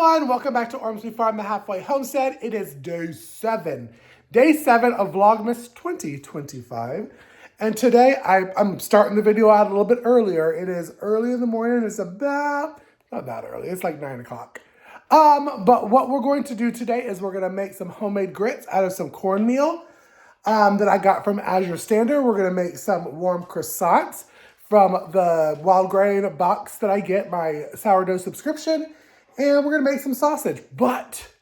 everyone, welcome back to Ormsby Farm, the halfway homestead. It is day 7 of Vlogmas 2025. And today I'm starting the video out a little bit earlier. It is early in the morning. It's about, not that early, it's like 9 o'clock. But what we're going to do today is we're going to make some homemade grits out of some cornmeal that I got from AZURE Standard. We're going to make some warm croissants from the WILDGRAIN box that I get, my sourdough subscription. And we're going to make some sausage. But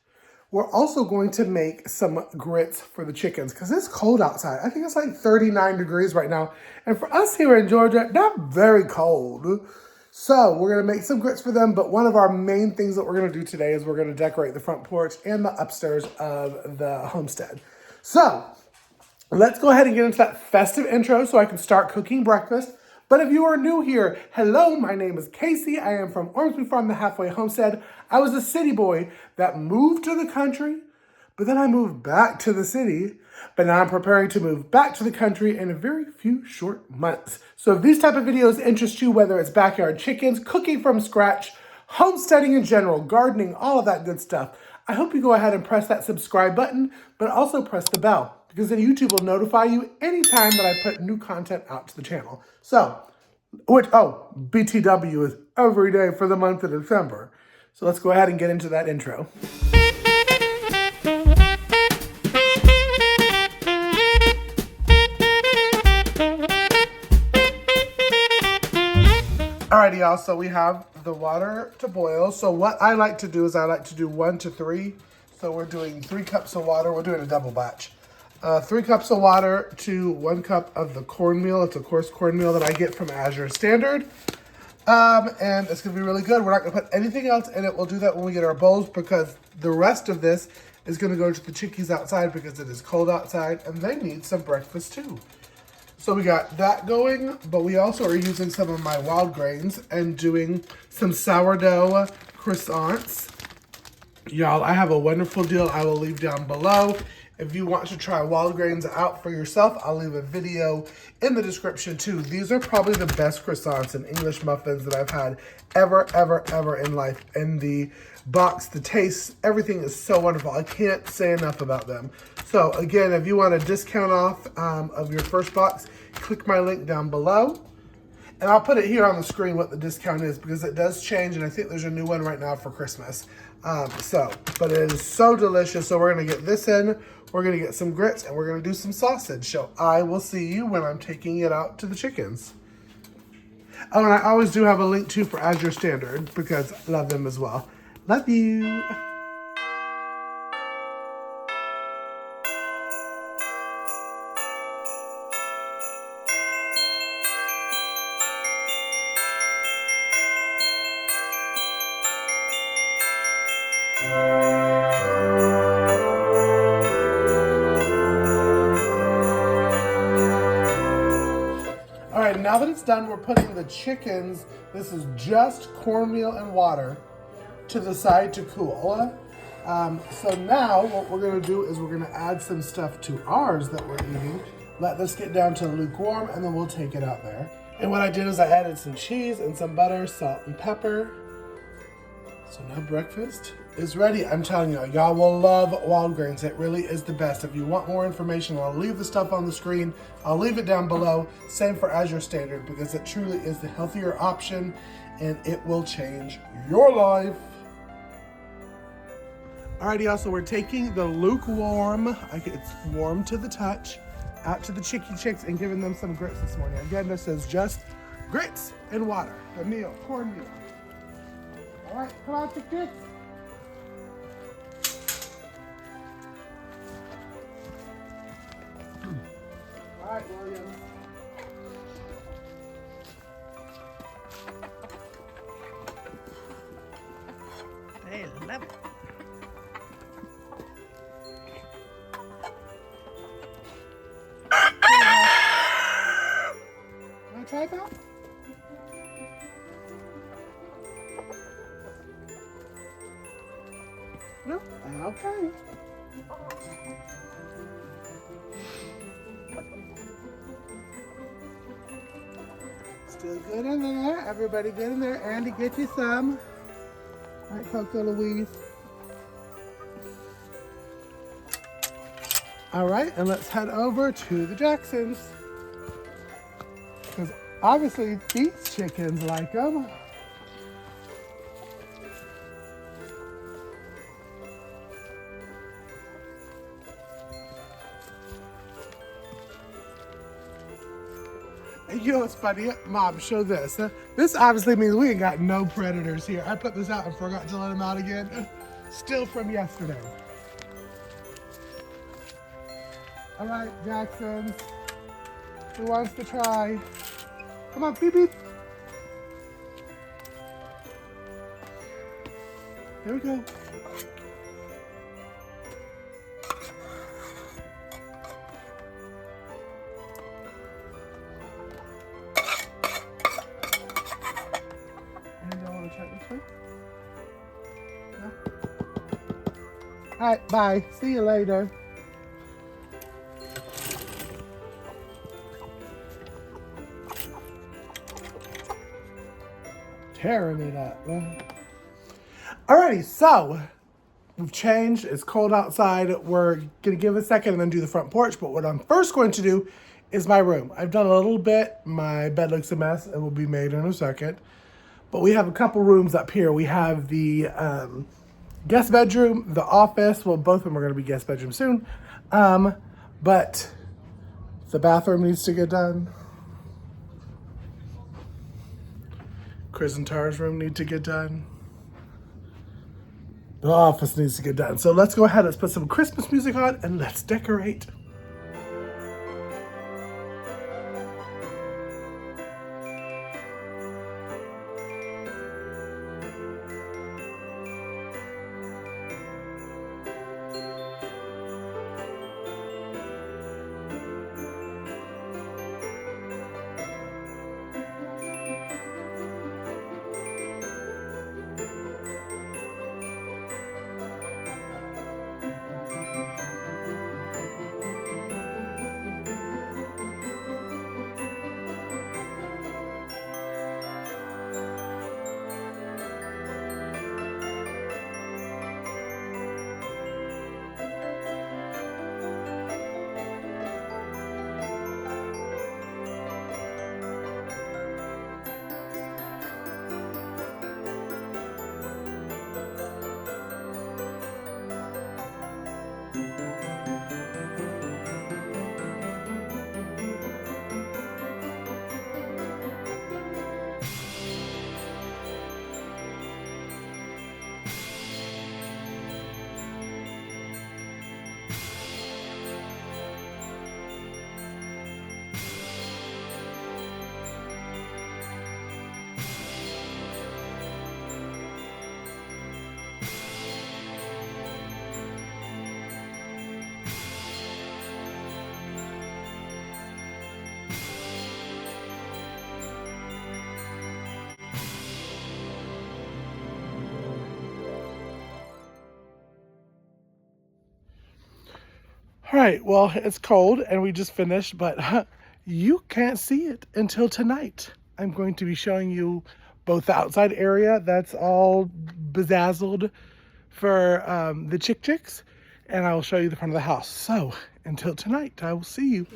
we're also going to make some grits for the chickens because it's cold outside. I think it's like 39 degrees right now. And for us here in Georgia, not very cold. So we're going to make some grits for them. But one of our main things that we're going to do today is we're going to decorate the front porch and the upstairs of the homestead. So let's go ahead and get into that festive intro so I can start cooking breakfast. But if you are new here, hello, my name is Casey. I am from Ormsby Farm, the halfway homestead. I was a city boy that moved to the country, but then I moved back to the city. But now I'm preparing to move back to the country in a very few short months. So if these type of videos interest you, whether it's backyard chickens, cooking from scratch, homesteading in general, gardening, all of that good stuff, I hope you go ahead and press that subscribe button, but also press the bell, because then YouTube will notify you anytime that I put new content out to the channel. So, BTW is every day for the month of December. So let's go ahead and get into that intro. Alrighty, y'all, so we have the water to boil. So what I like to do is I like to do 1 to 3. So we're doing 3 cups of water. We're doing a double batch. 3 cups of water to 1 cup of the cornmeal. It's a coarse cornmeal that I get from AZURE Standard. And it's going to be really good. We're not going to put anything else in it. We'll do that when we get our bowls because the rest of this is going to go to the chickies outside because it is cold outside and they need some breakfast too. So we got that going, but we also are using some of my wild grains and doing some sourdough croissants. Y'all, I have a wonderful deal I will leave down below. If you want to try wild grains out for yourself, I'll leave a video in the description too. These are probably the best croissants and English muffins that I've had ever in life. And the box, the taste, everything is so wonderful. I can't say enough about them. So again, if you want a discount off of your first box, click my link down below. And I'll put it here on the screen what the discount is because it does change. And I think there's a new one right now for Christmas. But it is so delicious. So we're going to get this in. We're going to get some grits and we're going to do some sausage. So I will see you when I'm taking it out to the chickens. Oh, and I always do have a link too for AZURE Standard because I love them as well. Love you. All right, now that it's done, we're putting the chickens, this is just cornmeal and water, to the side to cool. So now what we're gonna do is we're gonna add some stuff to ours that we're eating. Let this get down to lukewarm and then we'll take it out there. And what I did is I added some cheese and some butter, salt and pepper. So now breakfast is ready. I'm telling you, y'all will love wild grains. It really is the best. If you want more information, I'll leave the stuff on the screen. I'll leave it down below. Same for AZURE Standard because it truly is the healthier option and it will change your life. Alrighty, y'all, so we're taking the lukewarm, it's warm to the touch, out to the chicks and giving them some grits this morning. Again, this is just grits and water, the meal, cornmeal. All right, come on, chickens. All right, William. They love it. Want to try that? No? Okay. Still good in there. Everybody good in there. Andy, get you some. All right, Coco Louise. All right, and let's head over to the Jacksons. Because obviously these chickens like them. And you know what's funny? Mom, show this. This obviously means we ain't got no predators here. I put this out and forgot to let them out again. Still from yesterday. All right, Jackson. Who wants to try? Come on, beep beep. Here we go. And y'all want to try this one? No? All right, bye. See you later. Tearing it up. Alrighty, so we've changed. It's cold outside. We're gonna give it a second and then do the front porch. But what I'm first going to do is my room. I've done a little bit. My bed looks a mess. It will be made in a second. But we have a couple rooms up here. We have the guest bedroom, the office. Well, both of them are gonna be guest bedroom soon. But the bathroom needs to get done. Chris and Tara's room need to get done. The office needs to get done. So let's go ahead, let's put some Christmas music on and let's decorate. All right, well, it's cold and we just finished, but you can't see it until tonight. I'm going to be showing you both the outside area that's all bedazzled for the chicks, and I will show you the front of the house. So until tonight, I will see you.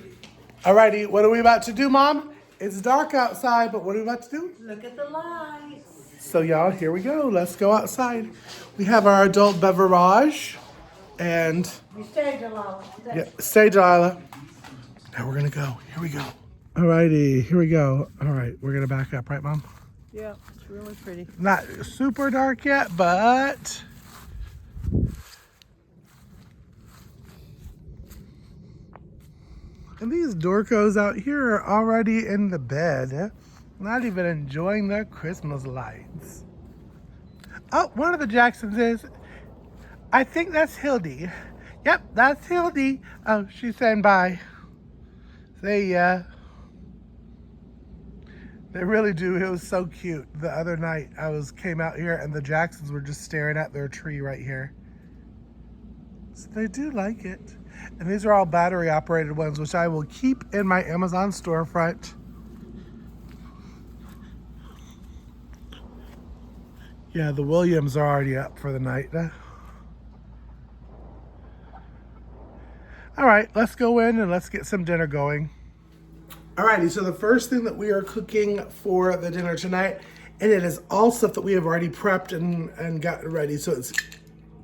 All righty, what are we about to do, Mom? It's dark outside, but what are we about to do? Look at the lights. So y'all, here we go. Let's go outside. We have our adult beverage. And You stay, Delilah. yeah, stay, Delilah. Now we're gonna go. Here we go. Alrighty, here we go. All right, we're gonna back up, right, Mom? Yeah, it's really pretty. Not super dark yet, but and these dorcos out here are already in the bed, not even enjoying their Christmas lights. Oh, one of the Jacksons is. I think that's Hildy. Yep, that's Hildy. Oh, she's saying bye. Say yeah. They really do. It was so cute. The other night came out here and the Jacksons were just staring at their tree right here. So they do like it. And these are all battery operated ones, which I will keep in my Amazon storefront. Yeah, the Williams are already up for the night. All right, let's go in and let's get some dinner going. Alrighty, so the first thing that we are cooking for the dinner tonight, and it is all stuff that we have already prepped and gotten ready, so it's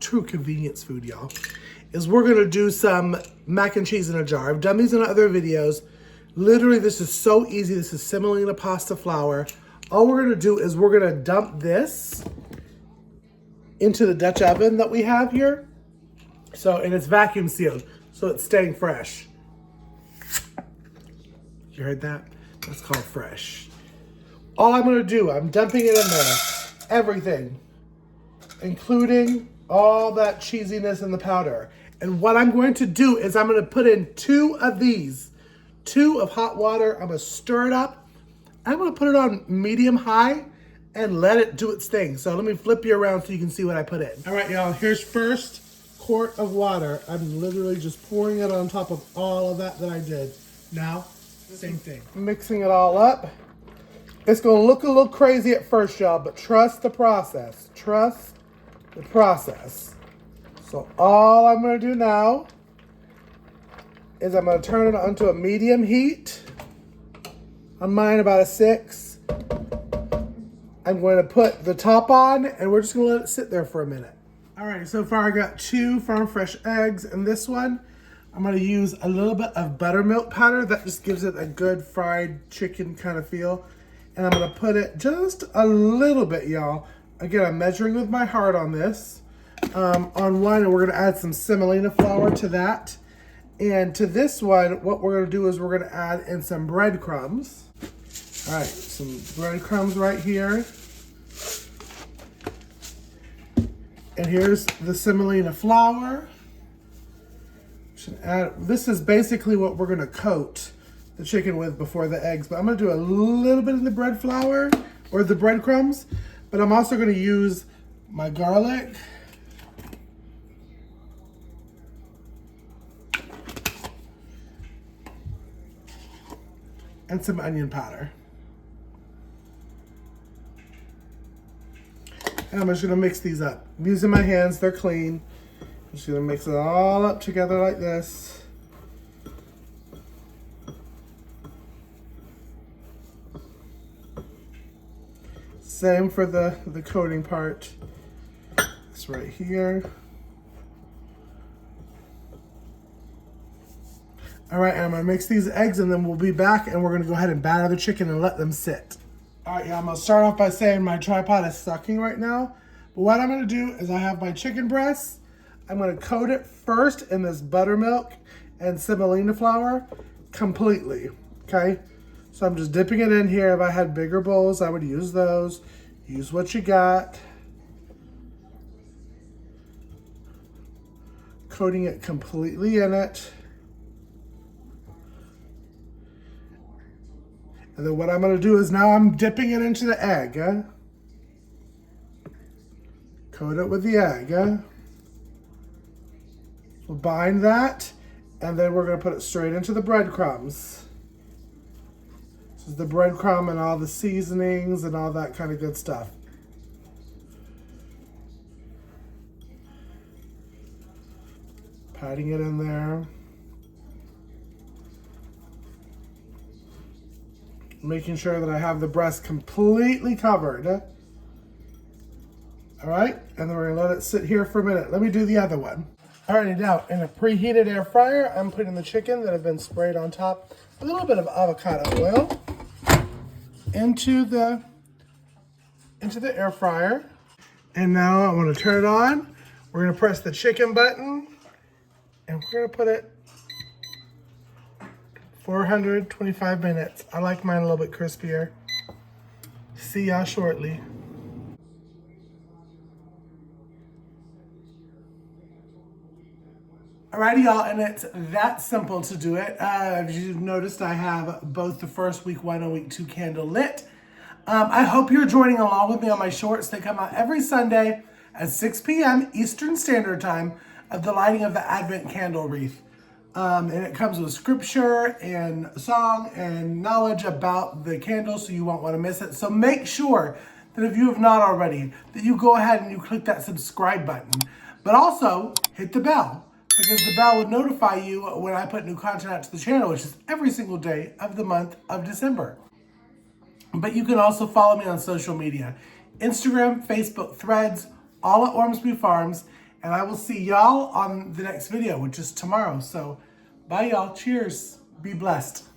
true convenience food, y'all, is we're gonna do some mac and cheese in a jar. I've done these in other videos. Literally, this is so easy. This is semolina pasta flour. All we're gonna do is we're gonna dump this into the Dutch oven that we have here. So, and it's vacuum sealed, so it's staying fresh. You heard that? That's called fresh. All I'm gonna do, I'm dumping it in there. Everything, including all that cheesiness in the powder. And what I'm going to do is I'm gonna put in 2 of these, 2 of hot water. I'm gonna stir it up. I'm gonna put it on medium high and let it do its thing. So let me flip you around so you can see what I put in. All right, y'all, here's first quart of water. I'm literally just pouring it on top of all of that I did. Now, same thing. Mixing it all up. It's gonna look a little crazy at first, y'all, but trust the process. Trust the process. So all I'm gonna do now is I'm gonna turn it onto a medium heat. On mine, about a 6. I'm going to put the top on, and we're just gonna let it sit there for a minute. All right, so far I got 2 farm fresh eggs, and this one, I'm gonna use a little bit of buttermilk powder. That just gives it a good fried chicken kind of feel. And I'm gonna put it just a little bit, y'all. Again, I'm measuring with my heart on this. On one, and we're gonna add some semolina flour to that. And to this one, what we're gonna do is we're gonna add in some breadcrumbs. All right, some breadcrumbs right here. And here's the semolina flour. This is basically what we're gonna coat the chicken with before the eggs, but I'm gonna do a little bit of the bread flour or the breadcrumbs, but I'm also gonna use my garlic. And some onion powder. And I'm just gonna mix these up. I'm using my hands, they're clean. I'm just gonna mix it all up together like this. Same for the coating part. It's right here. All right, I'm gonna mix these eggs and then we'll be back and we're gonna go ahead and batter the chicken and let them sit. All right, yeah, I'm gonna start off by saying my tripod is sucking right now. But what I'm gonna do is I have my chicken breasts. I'm gonna coat it first in this buttermilk and semolina flour completely, okay? So I'm just dipping it in here. If I had bigger bowls, I would use those. Use what you got. Coating it completely in it. And then what I'm gonna do is now I'm dipping it into the egg. Coat it with the egg. We'll bind that, and then we're gonna put it straight into the breadcrumbs. This is the breadcrumb and all the seasonings and all that kind of good stuff. Patting it in there. Making sure that I have the breast completely covered. All right, and then we're gonna let it sit here for a minute. Let me do the other one. Alrighty, now in a preheated air fryer, I'm putting the chicken that have been sprayed on top with a little bit of avocado oil into the air fryer. And now I'm gonna turn it on. We're gonna press the chicken button and we're gonna put it 425 minutes. I like mine a little bit crispier. See y'all shortly. Alrighty, y'all, and it's that simple to do it. As you've noticed, I have both the first week 1 and week 2 candle lit. I hope you're joining along with me on my shorts. They come out every Sunday at 6 p.m. Eastern Standard Time of the lighting of the Advent candle wreath. And it comes with scripture and song and knowledge about the candle, so you won't want to miss it. So make sure that if you have not already, that you go ahead and you click that subscribe button. But also, hit the bell, because the bell would notify you when I put new content out to the channel, which is every single day of the month of December. But you can also follow me on social media. Instagram, Facebook, Threads, all at Ormsby Farms. And I will see y'all on the next video, which is tomorrow. So, bye y'all. Cheers. Be blessed.